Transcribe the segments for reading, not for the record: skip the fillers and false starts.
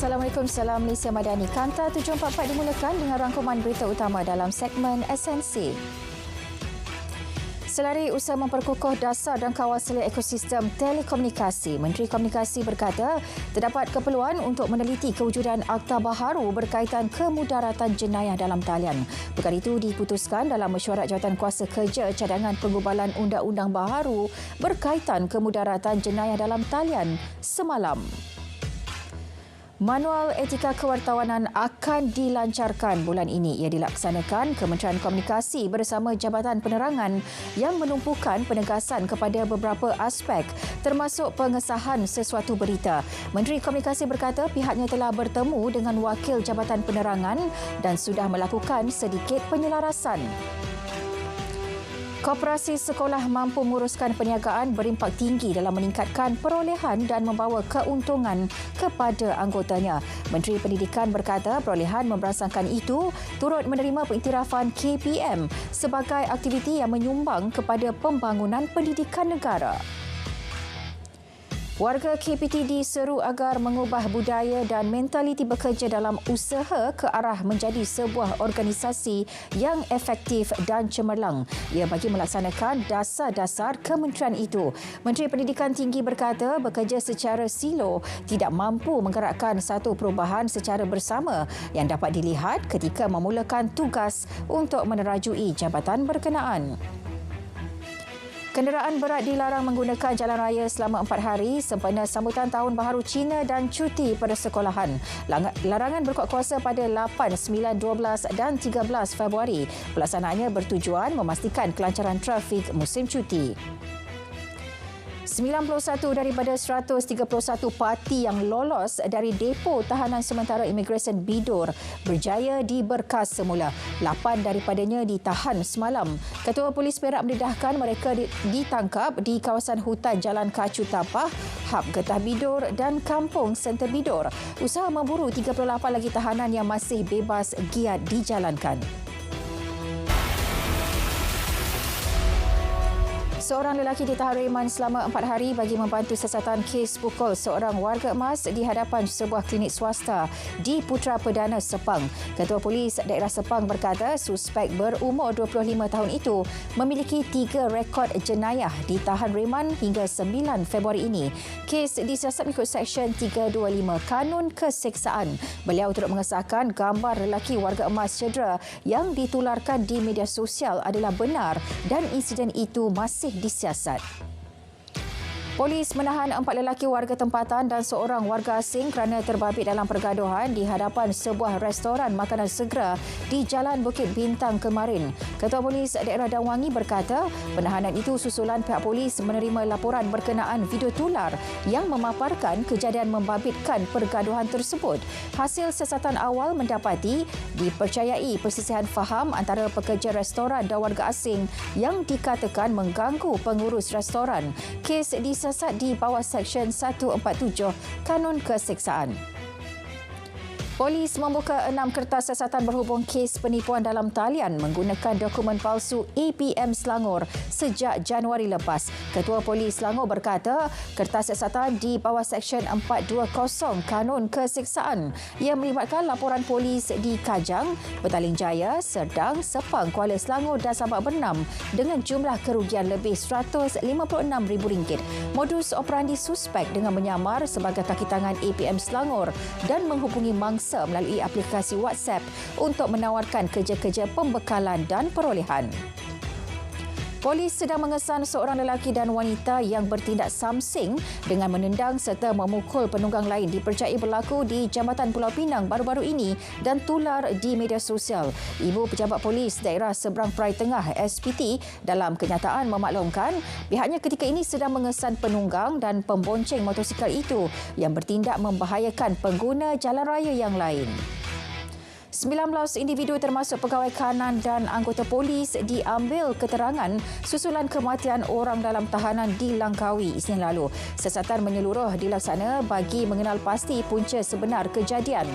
Assalamualaikum, salam Malaysia Madani. Kanta 744 dimulakan dengan rangkuman berita utama dalam segmen SNC. Selari usaha memperkukuh dasar dan kawal selia ekosistem telekomunikasi, Menteri Komunikasi berkata terdapat keperluan untuk meneliti kewujudan akta baharu berkaitan kemudaratan jenayah dalam talian. Perkara itu diputuskan dalam mesyuarat Jawatankuasa Kerja cadangan pengubalan undang-undang baharu berkaitan kemudaratan jenayah dalam talian semalam. Manual etika kewartawanan akan dilancarkan bulan ini. Ia dilaksanakan Kementerian Komunikasi bersama Jabatan Penerangan yang menumpukan penegasan kepada beberapa aspek termasuk pengesahan sesuatu berita. Menteri Komunikasi berkata pihaknya telah bertemu dengan Wakil Jabatan Penerangan dan sudah melakukan sedikit penyelarasan. Koperasi sekolah mampu menguruskan perniagaan berimpak tinggi dalam meningkatkan perolehan dan membawa keuntungan kepada anggotanya. Menteri Pendidikan berkata perolehan memberasakan itu turut menerima pengiktirafan KPM sebagai aktiviti yang menyumbang kepada pembangunan pendidikan negara. Warga KPT diseru agar mengubah budaya dan mentaliti bekerja dalam usaha ke arah menjadi sebuah organisasi yang efektif dan cemerlang. Ia bagi melaksanakan dasar-dasar kementerian itu. Menteri Pendidikan Tinggi berkata bekerja secara silo tidak mampu menggerakkan satu perubahan secara bersama yang dapat dilihat ketika memulakan tugas untuk menerajui jabatan berkenaan. Kenderaan berat dilarang menggunakan jalan raya selama 4 hari sempena sambutan Tahun Baharu Cina dan cuti pada sekolahan. Larangan berkuat kuasa pada 8, 9, 12 dan 13 Februari. Pelaksanaannya bertujuan memastikan kelancaran trafik musim cuti. 91 daripada 131 parti yang lolos dari depo tahanan sementara imigresen Bidor berjaya diberkas semula. 8 daripadanya ditahan semalam. Ketua Polis Perak mendedahkan mereka ditangkap di kawasan hutan Jalan Kacu Tapah, Hab Getah Bidor dan Kampung Center Bidor. Usaha memburu 38 lagi tahanan yang masih bebas giat dijalankan. Seorang lelaki ditahan reman selama 4 hari bagi membantu siasatan kes pukul seorang warga emas di hadapan sebuah klinik swasta di Putra Perdana Sepang. Ketua Polis Daerah Sepang berkata suspek berumur 25 tahun itu memiliki 3 rekod jenayah ditahan reman hingga 9 Februari ini. Kes disiasat mengikut Seksyen 325 Kanun Keseksaan. Beliau turut mengesahkan gambar lelaki warga emas cedera yang ditularkan di media sosial adalah benar dan insiden itu masih disiasat. Polis menahan 4 lelaki warga tempatan dan seorang warga asing kerana terbabit dalam pergaduhan di hadapan sebuah restoran makanan segera di Jalan Bukit Bintang kemarin. Ketua Polis Daerah Dan Wangi berkata penahanan itu susulan pihak polis menerima laporan berkenaan video tular yang memaparkan kejadian membabitkan pergaduhan tersebut. Hasil siasatan awal mendapati dipercayai persisihan faham antara pekerja restoran dan warga asing yang dikatakan mengganggu pengurus restoran. Kes disiasat di bawah Seksyen 147 Kanun Keseksaan. Polis membuka 6 kertas siasatan berhubung kes penipuan dalam talian menggunakan dokumen palsu APM Selangor sejak Januari lepas. Ketua Polis Selangor berkata kertas siasatan di bawah Seksyen 420 Kanun Keseksaan yang melibatkan laporan polis di Kajang, Petaling Jaya, Serdang, Sepang, Kuala Selangor dan Sabak Bernam dengan jumlah kerugian lebih RM156,000. Modus operandi suspek dengan menyamar sebagai kaki tangan APM Selangor dan menghubungi mangsa melalui aplikasi WhatsApp untuk menawarkan kerja-kerja pembekalan dan perolehan. Polis sedang mengesan seorang lelaki dan wanita yang bertindak samsing dengan menendang serta memukul penunggang lain dipercayai berlaku di Jambatan Pulau Pinang baru-baru ini dan tular di media sosial. Ibu Pejabat Polis Daerah Seberang Perai Tengah SPT dalam kenyataan memaklumkan pihaknya ketika ini sedang mengesan penunggang dan pembonceng motosikal itu yang bertindak membahayakan pengguna jalan raya yang lain. 19 individu termasuk pegawai kanan dan anggota polis diambil keterangan susulan kematian orang dalam tahanan di Langkawi Isnin lalu. Siasatan menyeluruh dilaksana bagi mengenal pasti punca sebenar kejadian.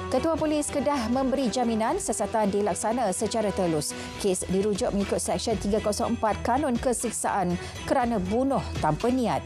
Ketua Polis Kedah memberi jaminan siasatan dilaksana secara telus. Kes dirujuk mengikut Seksyen 304 Kanun Keseksaan kerana bunuh tanpa niat.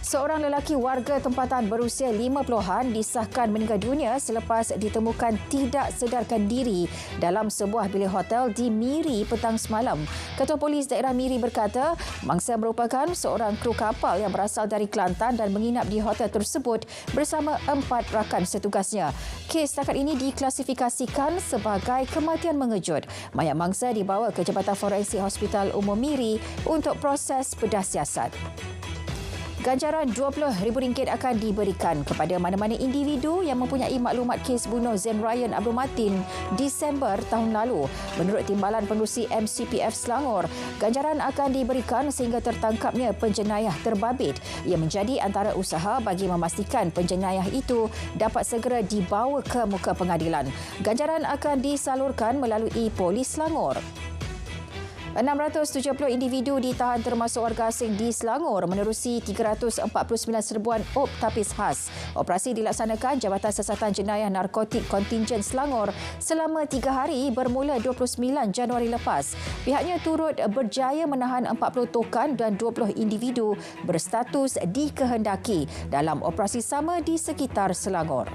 Seorang lelaki warga tempatan berusia 50-an disahkan meninggal dunia selepas ditemukan tidak sedarkan diri dalam sebuah bilik hotel di Miri petang semalam. Ketua Polis Daerah Miri berkata, mangsa merupakan seorang kru kapal yang berasal dari Kelantan dan menginap di hotel tersebut bersama 4 rakan setugasnya. Kes setakat ini diklasifikasikan sebagai kematian mengejut. Mayat mangsa dibawa ke Jabatan Forensik Hospital Umum Miri untuk proses bedah siasat. Ganjaran RM20,000 akan diberikan kepada mana-mana individu yang mempunyai maklumat kes bunuh Zain Ryan Abdul Matin Disember tahun lalu. Menurut Timbalan Pengerusi MCPF Selangor, ganjaran akan diberikan sehingga tertangkapnya penjenayah terbabit. Ia menjadi antara usaha bagi memastikan penjenayah itu dapat segera dibawa ke muka pengadilan. Ganjaran akan disalurkan melalui Polis Selangor. 670 individu ditahan termasuk warga asing di Selangor menerusi 349 serbuan op tapis khas. Operasi dilaksanakan Jabatan Siasatan Jenayah Narkotik Kontingen Selangor selama 3 hari bermula 29 Januari lepas. Pihaknya turut berjaya menahan 40 tokan dan 20 individu berstatus dikehendaki dalam operasi sama di sekitar Selangor.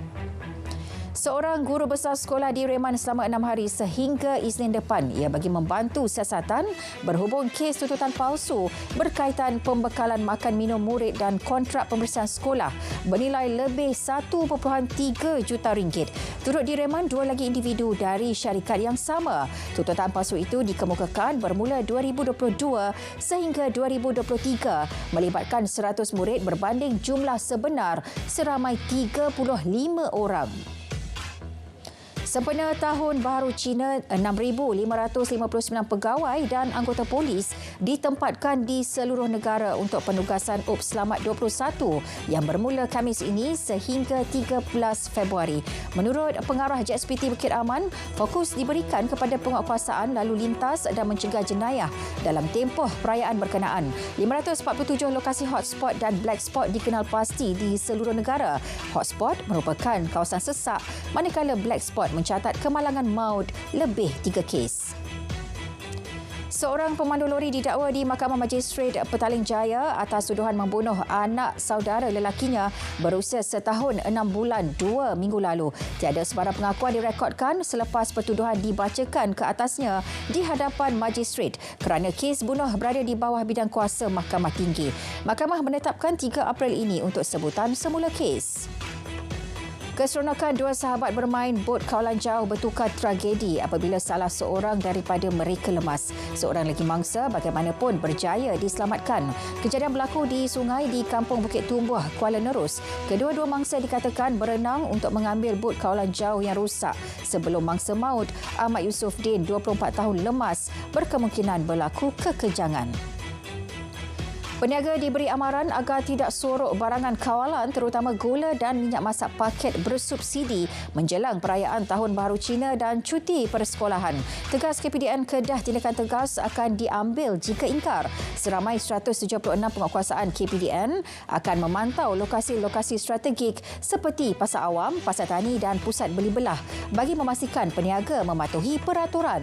Seorang guru besar sekolah direman selama 6 hari sehingga Isnin depan. Ia bagi membantu siasatan berhubung kes tuntutan palsu berkaitan pembekalan makan minum murid dan kontrak pembersihan sekolah bernilai lebih 1.3 juta ringgit. Turut direman 2 lagi individu dari syarikat yang sama. Tuntutan palsu itu dikemukakan bermula 2022 sehingga 2023 melibatkan 100 murid berbanding jumlah sebenar seramai 35 orang. Sempena Tahun Baharu Cina, 6,559 pegawai dan anggota polis ditempatkan di seluruh negara untuk penugasan UP Selamat 21 yang bermula Khamis ini sehingga 13 Februari. Menurut Pengarah JSPT Bukit Aman, fokus diberikan kepada penguatkuasaan lalu lintas dan mencegah jenayah dalam tempoh perayaan berkenaan. 547 lokasi hotspot dan black spot dikenal pasti di seluruh negara. Hotspot merupakan kawasan sesak, manakala black spot mencatat kemalangan maut lebih 3 kes. Seorang pemandu lori didakwa di Mahkamah Magistrate Petaling Jaya atas tuduhan membunuh anak saudara lelakinya berusia setahun 6 bulan 2 minggu lalu. Tiada sebarang pengakuan direkodkan selepas pertuduhan dibacakan ke atasnya di hadapan magistrate kerana kes bunuh berada di bawah bidang kuasa Mahkamah Tinggi. Mahkamah menetapkan 3 April ini untuk sebutan semula kes. Keseronokan 2 sahabat bermain bot kawalan jauh bertukar tragedi apabila salah seorang daripada mereka lemas. Seorang lagi mangsa bagaimanapun berjaya diselamatkan. Kejadian berlaku di sungai di Kampung Bukit Tumbuh, Kuala Nerus. Kedua-dua mangsa dikatakan berenang untuk mengambil bot kawalan jauh yang rosak. Sebelum mangsa maut, Ahmad Yusof Din, 24 tahun lemas, berkemungkinan berlaku kekejangan. Peniaga diberi amaran agar tidak sorok barangan kawalan terutama gula dan minyak masak paket bersubsidi menjelang perayaan Tahun Baharu Cina dan cuti persekolahan. Tegas KPDN, Kedah tindakan tegas akan diambil jika ingkar. Seramai 176 penguatkuasaan KPDN akan memantau lokasi-lokasi strategik seperti Pasar Awam, Pasar Tani dan Pusat Beli Belah bagi memastikan peniaga mematuhi peraturan.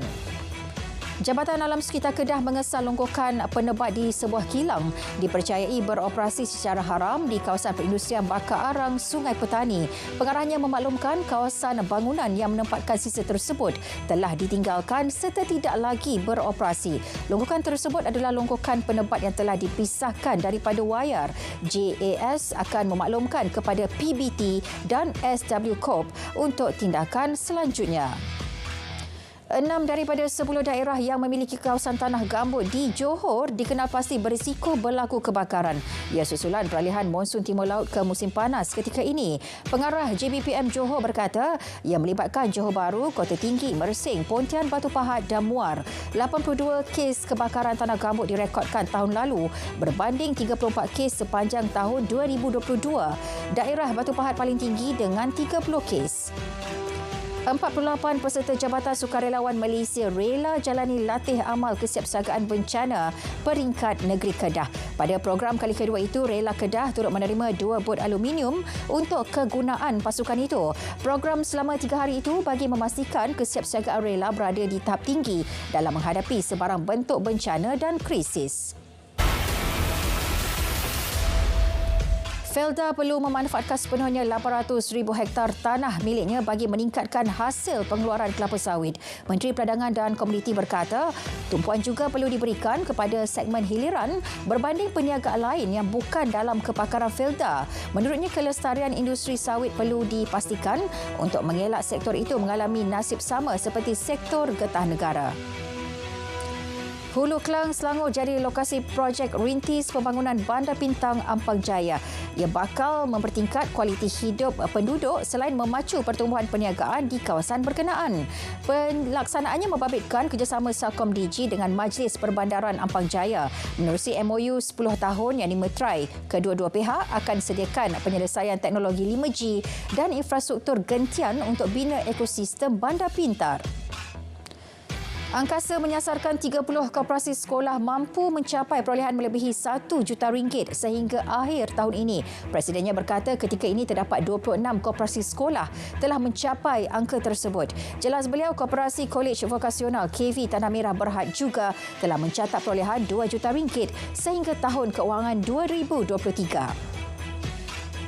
Jabatan Alam Sekitar Kedah mengesal longgokan penebat di sebuah kilang dipercayai beroperasi secara haram di kawasan perindustrian Bakar Arang, Sungai Petani. Pengarahnya memaklumkan kawasan bangunan yang menempatkan sisa tersebut telah ditinggalkan serta tidak lagi beroperasi. Longgokan tersebut adalah longgokan penebat yang telah dipisahkan daripada wayar. JAS akan memaklumkan kepada PBT dan SW Corp untuk tindakan selanjutnya. 6 daripada 10 daerah yang memiliki kawasan tanah gambut di Johor dikenal pasti berisiko berlaku kebakaran. Ia susulan peralihan monsun timur laut ke musim panas ketika ini. Pengarah JBPM Johor berkata ia melibatkan Johor Bahru, Kota Tinggi, Mersing, Pontian, Batu Pahat dan Muar. 82 kes kebakaran tanah gambut direkodkan tahun lalu berbanding 34 kes sepanjang tahun 2022. Daerah Batu Pahat paling tinggi dengan 30 kes. 48 peserta Jabatan Sukarelawan Malaysia rela jalani latih amal kesiapsiagaan bencana peringkat negeri Kedah. Pada program kali kedua itu, Rela Kedah turut menerima 2 bot aluminium untuk kegunaan pasukan itu. Program selama 3 hari itu bagi memastikan kesiapsiagaan rela berada di tahap tinggi dalam menghadapi sebarang bentuk bencana dan krisis. Felda perlu memanfaatkan sepenuhnya 800,000 hektar tanah miliknya bagi meningkatkan hasil pengeluaran kelapa sawit. Menteri Perdagangan dan Komuniti berkata, tumpuan juga perlu diberikan kepada segmen hiliran berbanding perniagaan lain yang bukan dalam kepakaran Felda. Menurutnya, kelestarian industri sawit perlu dipastikan untuk mengelak sektor itu mengalami nasib sama seperti sektor getah negara. Hulu Kelang, Selangor jadi lokasi projek rintis pembangunan Bandar Pintang Ampang Jaya. Ia bakal mempertingkat kualiti hidup penduduk selain memacu pertumbuhan perniagaan di kawasan berkenaan. Pelaksanaannya membabitkan kerjasama Celcom Digi dengan Majlis Perbandaran Ampang Jaya. Menerusi MOU 10 tahun yang dimeterai, kedua-dua pihak akan sediakan penyelesaian teknologi 5G dan infrastruktur gentian untuk bina ekosistem bandar pintar. Angkasa menyasarkan 30 koperasi sekolah mampu mencapai perolehan melebihi RM1 juta sehingga akhir tahun ini. Presidennya berkata ketika ini terdapat 26 koperasi sekolah telah mencapai angka tersebut. Jelas beliau, Koperasi Kolej Vokasional KV Tanah Merah Berhad juga telah mencatat perolehan RM2 juta sehingga tahun keuangan 2023.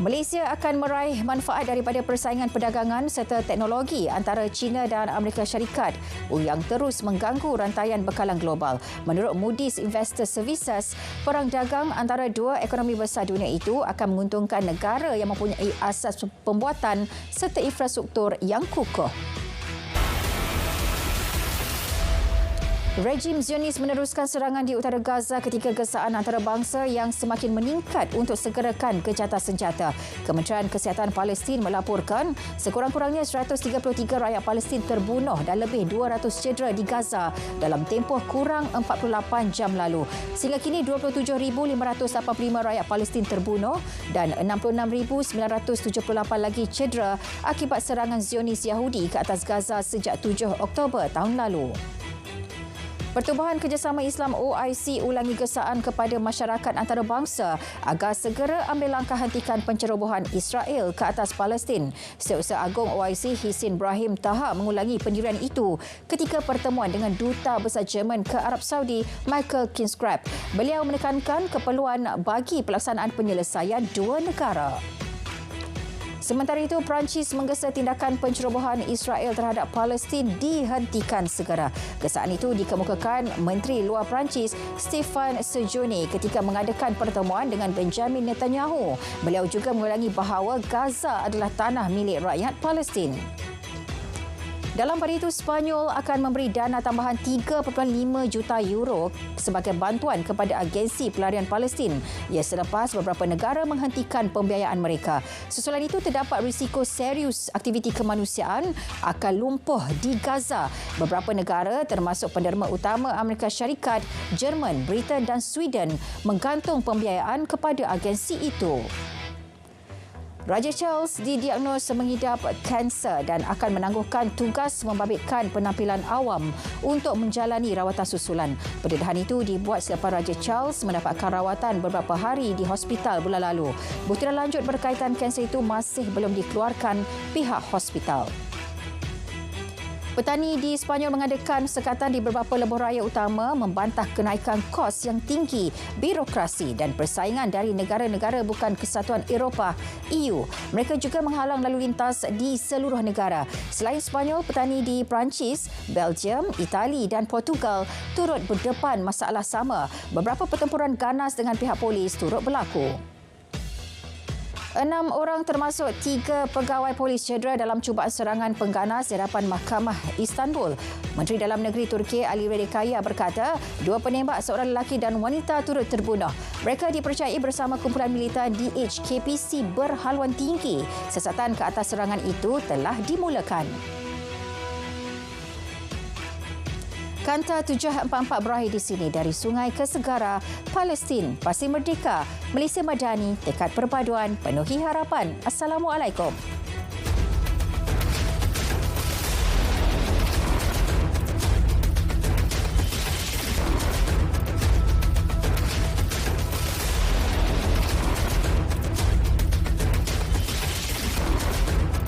Malaysia akan meraih manfaat daripada persaingan perdagangan serta teknologi antara China dan Amerika Syarikat yang terus mengganggu rantaian bekalan global. Menurut Moody's Investor Services, perang dagang antara dua ekonomi besar dunia itu akan menguntungkan negara yang mempunyai asas pembuatan serta infrastruktur yang kukuh. Rejim Zionis meneruskan serangan di utara Gaza ketika gesaan antarabangsa yang semakin meningkat untuk segerakan gencatan senjata. Kementerian Kesihatan Palestin melaporkan sekurang-kurangnya 133 rakyat Palestin terbunuh dan lebih 200 cedera di Gaza dalam tempoh kurang 48 jam lalu. Sehingga kini 27,585 rakyat Palestin terbunuh dan 66,978 lagi cedera akibat serangan Zionis Yahudi ke atas Gaza sejak 7 Oktober tahun lalu. Pertubuhan Kerjasama Islam OIC ulangi gesaan kepada masyarakat antarabangsa agar segera ambil langkah hentikan pencerobohan Israel ke atas Palestin. Setiausaha Agung OIC Hisin Brahim Taha mengulangi pendirian itu ketika pertemuan dengan Duta Besar Jerman ke Arab Saudi, Michael Kinsgrab. Beliau menekankan keperluan bagi pelaksanaan penyelesaian dua negara. Sementara itu, Perancis menggesa tindakan pencerobohan Israel terhadap Palestin dihentikan segera. Gesaan itu dikemukakan Menteri Luar Perancis Stéphane Séjourné ketika mengadakan pertemuan dengan Benjamin Netanyahu. Beliau juga mengulangi bahawa Gaza adalah tanah milik rakyat Palestin. Dalam pada itu, Sepanyol akan memberi dana tambahan 3.5 juta euro sebagai bantuan kepada agensi pelarian Palestin selepas beberapa negara menghentikan pembiayaan mereka. Susulan itu, terdapat risiko serius aktiviti kemanusiaan akan lumpuh di Gaza. Beberapa negara termasuk penderma utama Amerika Syarikat, Jerman, Britain dan Sweden menggantung pembiayaan kepada agensi itu. Raja Charles didiagnos mengidap kanser dan akan menangguhkan tugas membabitkan penampilan awam untuk menjalani rawatan susulan. Pendedahan itu dibuat selepas Raja Charles mendapatkan rawatan beberapa hari di hospital bulan lalu. Buktian lanjut berkaitan kanser itu masih belum dikeluarkan pihak hospital. Petani di Sepanyol mengadakan sekatan di beberapa lebuh raya utama membantah kenaikan kos yang tinggi, birokrasi dan persaingan dari negara-negara bukan Kesatuan Eropah EU. Mereka juga menghalang lalu lintas di seluruh negara. Selain Sepanyol, petani di Perancis, Belgium, Itali dan Portugal turut berdepan masalah sama. Beberapa pertempuran ganas dengan pihak polis turut berlaku. 6 orang termasuk 3 pegawai polis cedera dalam cubaan serangan pengganas di hadapan Mahkamah Istanbul. Menteri Dalam Negeri Turki Ali Redikaya berkata 2 penembak, seorang lelaki dan wanita turut terbunuh. Mereka dipercayai bersama kumpulan militan DHKPC berhaluan tinggi. Siasatan ke atas serangan itu telah dimulakan. Kanta 744 berakhir di sini. Dari sungai ke segara, Palestin pasti merdeka. Malaysia Madani, tekad perpaduan, penuhi harapan. Assalamualaikum.